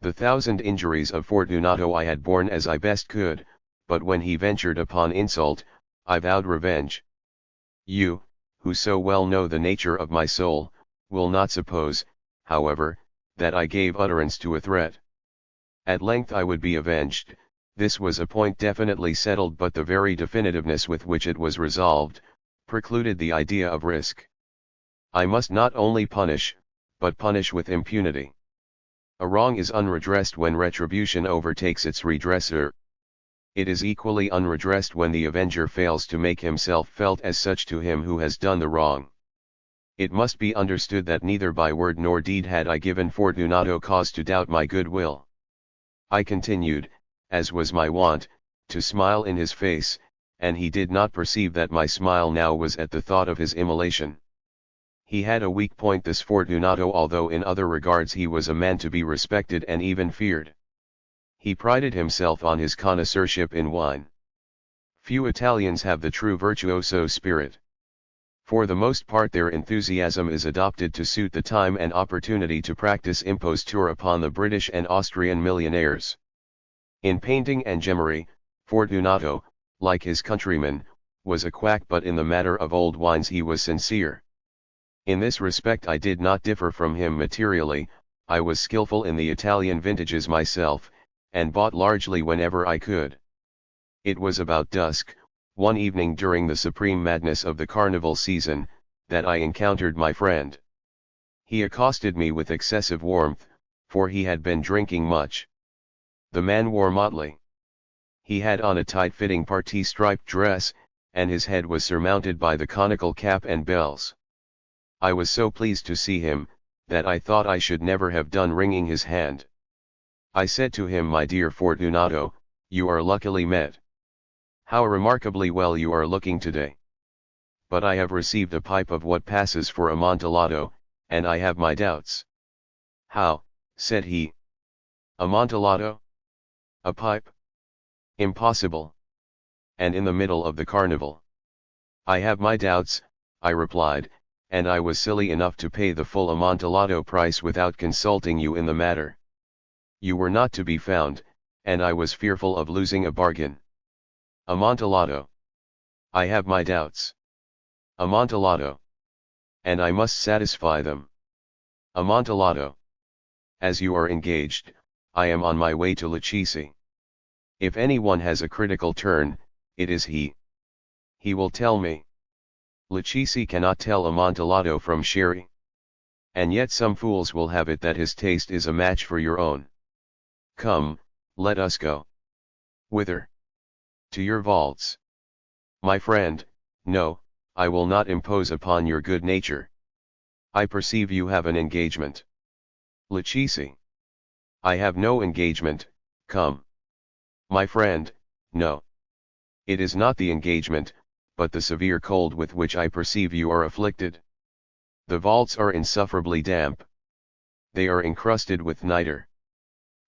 The 1,000 injuries of Fortunato I had borne as I best could, but when he ventured upon insult, I vowed revenge. You, who so well know the nature of my soul, will not suppose, however, that I gave utterance to a threat. At length I would be avenged. This was a point definitely settled, but the very definitiveness with which it was resolved, precluded the idea of risk. I must not only punish, but punish with impunity. A wrong is unredressed when retribution overtakes its redresser. It is equally unredressed when the avenger fails to make himself felt as such to him who has done the wrong. It must be understood that neither by word nor deed had I given Fortunato cause to doubt my goodwill. I continued, as was my wont, to smile in his face, and he did not perceive that my smile now was at the thought of his immolation. He had a weak point, this Fortunato, although in other regards he was a man to be respected and even feared. He prided himself on his connoisseurship in wine. Few Italians have the true virtuoso spirit. For the most part their enthusiasm is adopted to suit the time and opportunity to practice imposture upon the British and Austrian millionaires. In painting and gemmary, Fortunato, like his countrymen, was a quack, but in the matter of old wines he was sincere. In this respect I did not differ from him materially. I was skillful in the Italian vintages myself, and bought largely whenever I could. It was about dusk, one evening during the supreme madness of the carnival season, that I encountered my friend. He accosted me with excessive warmth, for he had been drinking much. The man wore motley. He had on a tight-fitting parti-striped dress, and his head was surmounted by the conical cap and bells. I was so pleased to see him, that I thought I should never have done wringing his hand. I said to him, "My dear Fortunato, you are luckily met. How remarkably well you are looking today. But I have received a pipe of what passes for Amontillado, and I have my doubts." "How?" said he. "Amontillado? A pipe? Impossible. And in the middle of the carnival." "I have my doubts," I replied, "and I was silly enough to pay the full Amontillado price without consulting you in the matter. You were not to be found, and I was fearful of losing a bargain. Amontillado. I have my doubts. Amontillado. And I must satisfy them. Amontillado. As you are engaged, I am on my way to Lucchese. If anyone has a critical turn, it is he. He will tell me. Lucchese cannot tell Amontillado from sherry. And yet some fools will have it that his taste is a match for your own. Come, let us go." "Whither?" "To your vaults." "My friend, no, I will not impose upon your good nature. I perceive you have an engagement." "Lucchese." "I have no engagement, come." "My friend, no. It is not the engagement, but the severe cold with which I perceive you are afflicted. The vaults are insufferably damp. They are encrusted with nitre.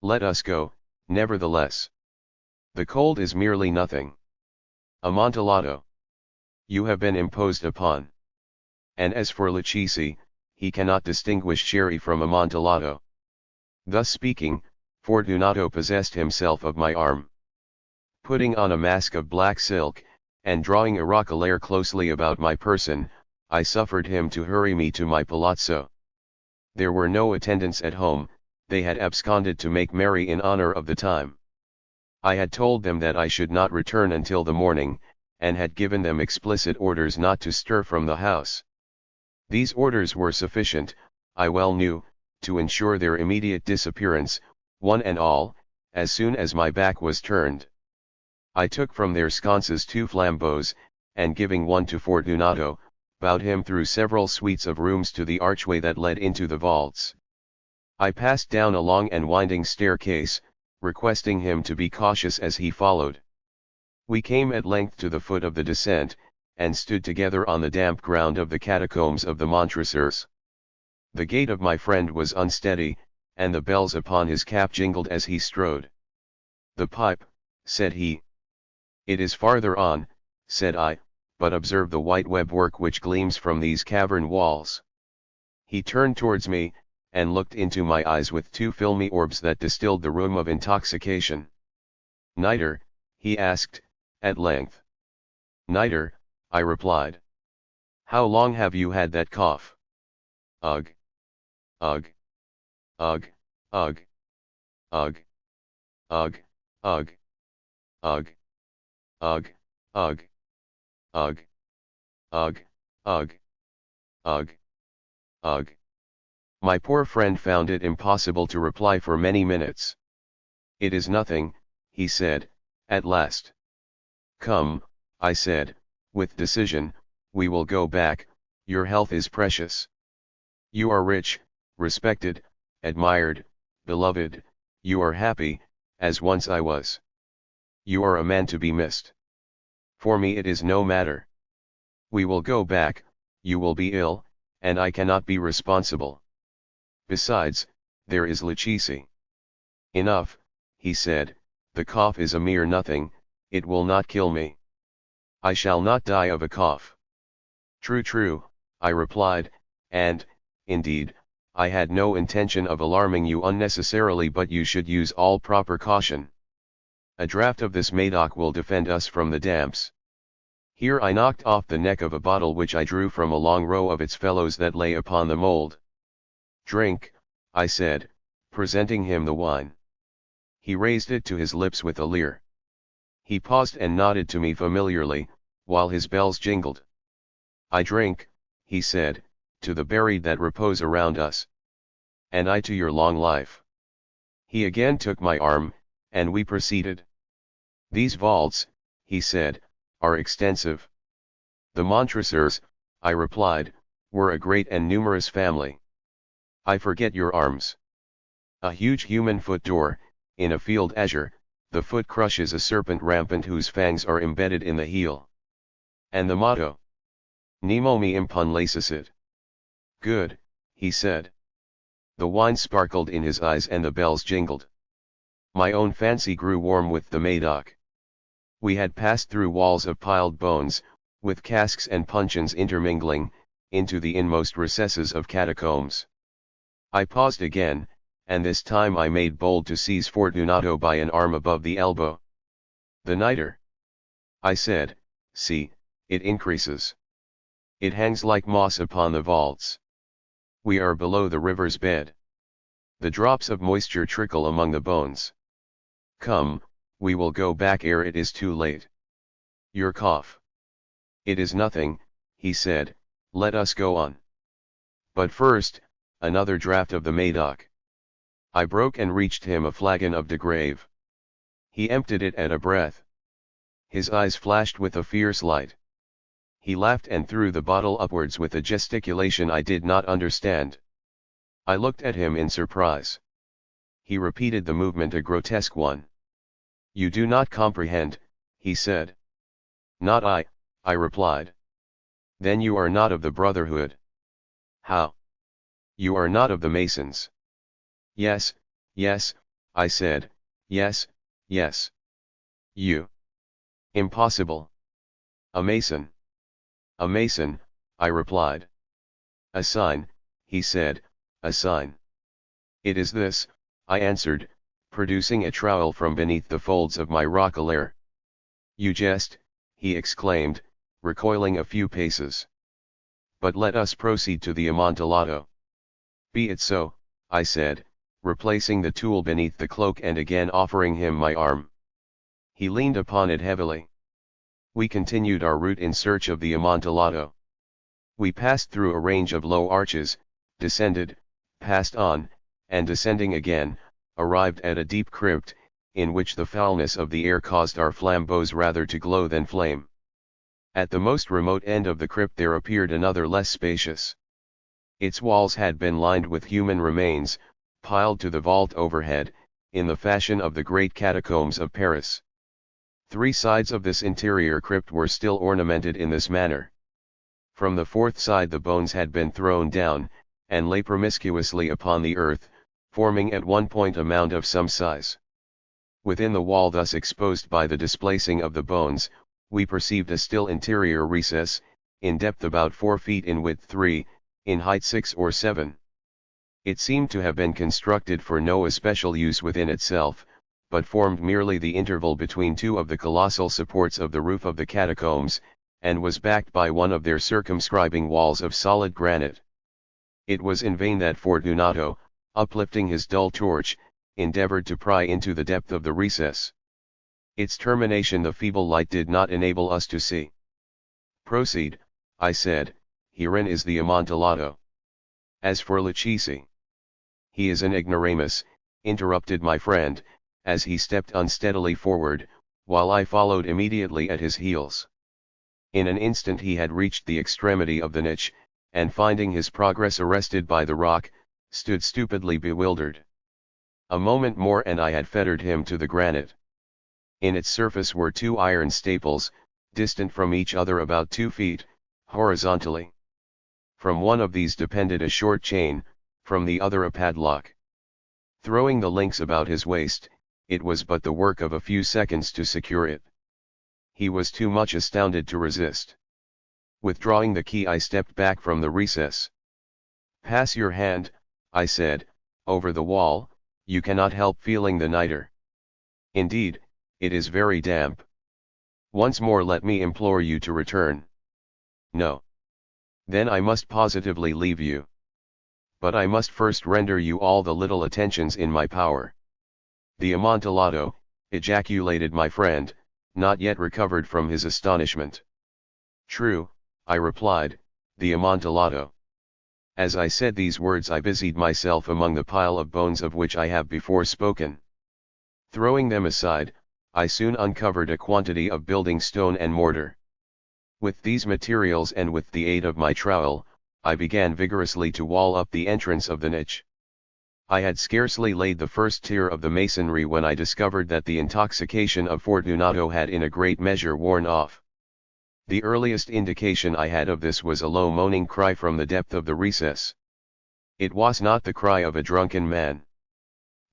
Let us go, nevertheless. The cold is merely nothing. Amontillado. You have been imposed upon. And as for Lucchese, he cannot distinguish sherry from Amontillado." Thus speaking, Fortunato possessed himself of my arm. Putting on a mask of black silk, and drawing a roquelaire closely about my person, I suffered him to hurry me to my palazzo. There were no attendants at home, they had absconded to make merry in honor of the time. I had told them that I should not return until the morning, and had given them explicit orders not to stir from the house. These orders were sufficient, I well knew, to ensure their immediate disappearance, one and all, as soon as my back was turned. I took from their sconces 2 flambeaux, and giving one to Fortunato, bowed him through several suites of rooms to the archway that led into the vaults. I passed down a long and winding staircase, requesting him to be cautious as he followed. We came at length to the foot of the descent, and stood together on the damp ground of the catacombs of the Montresors. The gait of my friend was unsteady, and the bells upon his cap jingled as he strode. "The pipe," said he. "It is farther on," said I, "but observe the white web work which gleams from these cavern walls." He turned towards me, and looked into my eyes with two filmy orbs that distilled the rheum of intoxication. "Niter," he asked, at length. "Niter," I replied. "How long have you had that cough?" "Ugh. Ugh. Ugh. Ugh. Ugh. Ugh. Ugh. Ugh. Ugh. Ugh. Ugh. Ugh. Ugh. Ugh. Ugh." My poor friend found it impossible to reply for many minutes. "It is nothing," he said, at last. "Come," I said, with decision, "we will go back, your health is precious. You are rich, respected, admired, beloved, you are happy, as once I was. You are a man to be missed. For me it is no matter. We will go back, you will be ill, and I cannot be responsible. Besides, there is Lucchese." "Enough," he said, "the cough is a mere nothing, it will not kill me. I shall not die of a cough." "True, true," I replied, "and, indeed, I had no intention of alarming you unnecessarily, but you should use all proper caution. A draught of this Medoc will defend us from the damps." Here I knocked off the neck of a bottle which I drew from a long row of its fellows that lay upon the mould. "Drink," I said, presenting him the wine. He raised it to his lips with a leer. He paused and nodded to me familiarly, while his bells jingled. "I drink," he said, "to the buried that repose around us. And I to your long life." He again took my arm, and we proceeded. "These vaults," he said, "are extensive." "The Montresors," I replied, "were a great and numerous family." "I forget your arms." "A huge human foot door, in a field azure, the foot crushes a serpent rampant whose fangs are embedded in the heel." "And the motto?" "Nemo me impun lacicit." "Good," he said. The wine sparkled in his eyes and the bells jingled. My own fancy grew warm with the Medoc. We had passed through walls of piled bones, with casks and puncheons intermingling, into the inmost recesses of catacombs. I paused again, and this time I made bold to seize Fortunato by an arm above the elbow. "The niter," I said, "see, it increases. It hangs like moss upon the vaults. We are below the river's bed. The drops of moisture trickle among the bones. Come, we will go back ere it is too late. Your cough." "It is nothing," he said, "let us go on. But first, another draught of the Medoc." I broke and reached him a flagon of de Grave. He emptied it at a breath. His eyes flashed with a fierce light. He laughed and threw the bottle upwards with a gesticulation I did not understand. I looked at him in surprise. He repeated the movement, a grotesque one. "You do not comprehend," he said. "Not I replied. "Then you are not of the Brotherhood." "How? You are not of the Masons?" "Yes, yes," I said, "yes, yes." "You? Impossible." "A Mason." "A Mason," I replied. "A sign," he said, "a sign." "It is this," I answered, producing a trowel from beneath the folds of my roquelaire. "You jest," he exclaimed, recoiling a few paces. "But let us proceed to the Amontillado." "Be it so," I said, replacing the tool beneath the cloak and again offering him my arm. He leaned upon it heavily. We continued our route in search of the Amontillado. We passed through a range of low arches, descended, passed on, and descending again, arrived at a deep crypt, in which the foulness of the air caused our flambeaux rather to glow than flame. At the most remote end of the crypt there appeared another less spacious. Its walls had been lined with human remains, piled to the vault overhead, in the fashion of the great catacombs of Paris. 3 sides of this interior crypt were still ornamented in this manner. From the 4th side the bones had been thrown down, and lay promiscuously upon the earth, forming at one point a mound of some size. Within the wall thus exposed by the displacing of the bones, we perceived a still interior recess, in depth about 4 feet, in width 3, in height 6 or 7. It seemed to have been constructed for no especial use within itself, but formed merely the interval between two of the colossal supports of the roof of the catacombs, and was backed by one of their circumscribing walls of solid granite. It was in vain that Fortunato, uplifting his dull torch, endeavored to pry into the depth of the recess. Its termination the feeble light did not enable us to see. "Proceed," I said, "herein is the Amontillado. As for Lucchese, he is an ignoramus," interrupted my friend, as he stepped unsteadily forward, while I followed immediately at his heels. In an instant he had reached the extremity of the niche, and finding his progress arrested by the rock, stood stupidly bewildered. A moment more and I had fettered him to the granite. In its surface were two iron staples, distant from each other about 2 feet, horizontally. From one of these depended a short chain, from the other a padlock. Throwing the links about his waist, it was but the work of a few seconds to secure it. He was too much astounded to resist. Withdrawing the key I stepped back from the recess. "Pass your hand," I said, "over the wall, you cannot help feeling the niter. Indeed, it is very damp. Once more let me implore you to return." "No. Then I must positively leave you. But I must first render you all the little attentions in my power." "The Amontillado," ejaculated my friend, not yet recovered from his astonishment. "True," I replied, "the Amontillado." As I said these words I busied myself among the pile of bones of which I have before spoken. Throwing them aside, I soon uncovered a quantity of building stone and mortar. With these materials and with the aid of my trowel, I began vigorously to wall up the entrance of the niche. I had scarcely laid the first tier of the masonry when I discovered that the intoxication of Fortunato had in a great measure worn off. The earliest indication I had of this was a low moaning cry from the depth of the recess. It was not the cry of a drunken man.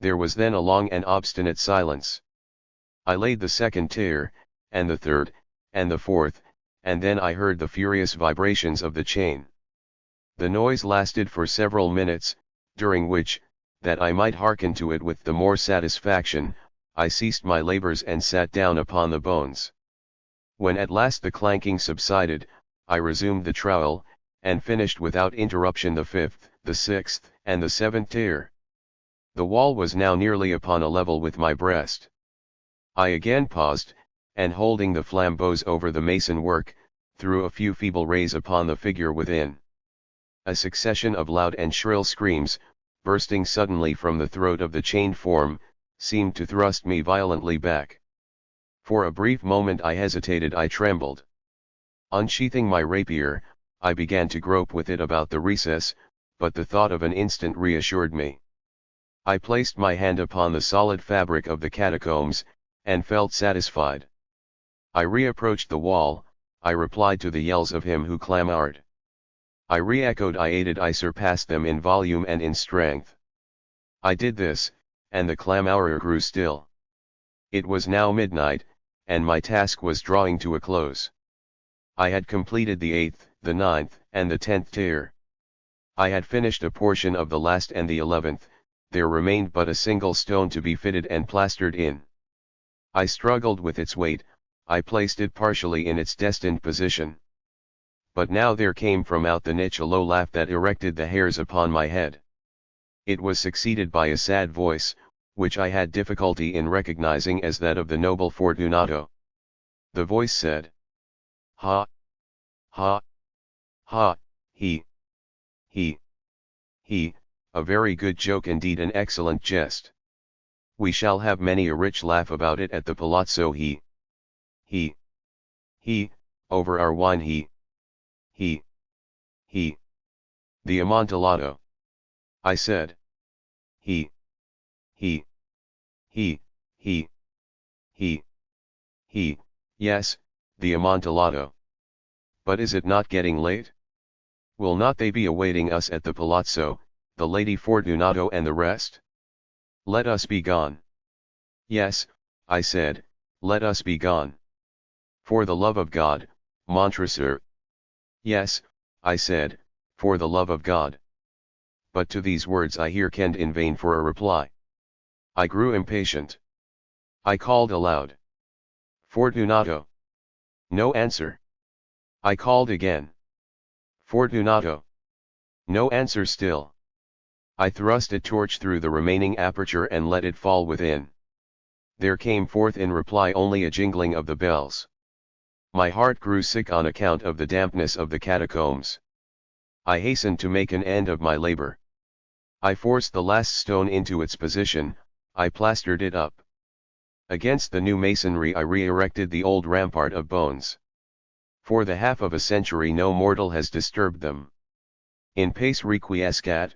There was then a long and obstinate silence. I laid the second tier, and the third, and the fourth, and then I heard the furious vibrations of the chain. The noise lasted for several minutes, during which, that I might hearken to it with the more satisfaction, I ceased my labors and sat down upon the bones. When at last the clanking subsided, I resumed the trowel, and finished without interruption the fifth, the sixth, and the seventh tier. The wall was now nearly upon a level with my breast. I again paused, and holding the flambeaux over the mason work, threw a few feeble rays upon the figure within. A succession of loud and shrill screams, bursting suddenly from the throat of the chained form, seemed to thrust me violently back. For a brief moment I hesitated, I trembled. Unsheathing my rapier, I began to grope with it about the recess, but the thought of an instant reassured me. I placed my hand upon the solid fabric of the catacombs, and felt satisfied. I reapproached the wall, I replied to the yells of him who clamored. I re-echoed, I aided, I surpassed them in volume and in strength. I did this, and the clamor grew still. It was now midnight, and my task was drawing to a close. I had completed the 8th, the 9th, and the 10th tier. I had finished a portion of the last and the 11th, there remained but a single stone to be fitted and plastered in. I struggled with its weight, I placed it partially in its destined position. But now there came from out the niche a low laugh that erected the hairs upon my head. It was succeeded by a sad voice, which I had difficulty in recognizing as that of the noble Fortunato. The voice said, "Ha! Ha! Ha! He! A very good joke indeed, an excellent jest. We shall have many a rich laugh about it at the palazzo. He! Over our wine. He! The Amontillado," I said. He! Yes, the Amontillado. But is it not getting late? Will not they be awaiting us at the palazzo, the Lady Fortunato and the rest? Let us be gone. Yes, I said, let us be gone. For the love of God, Montressor. Yes, I said, for the love of God. but to these words I hearkened in vain for a reply. I grew impatient. I called aloud. Fortunato. No answer. I called again. Fortunato. No answer still. I thrust a torch through the remaining aperture and let it fall within. There came forth in reply only a jingling of the bells. My heart grew sick on account of the dampness of the catacombs. I hastened to make an end of my labor. I forced the last stone into its position, I plastered it up. Against the new masonry I re-erected the old rampart of bones. For the half of a century no mortal has disturbed them. In pace requiescat,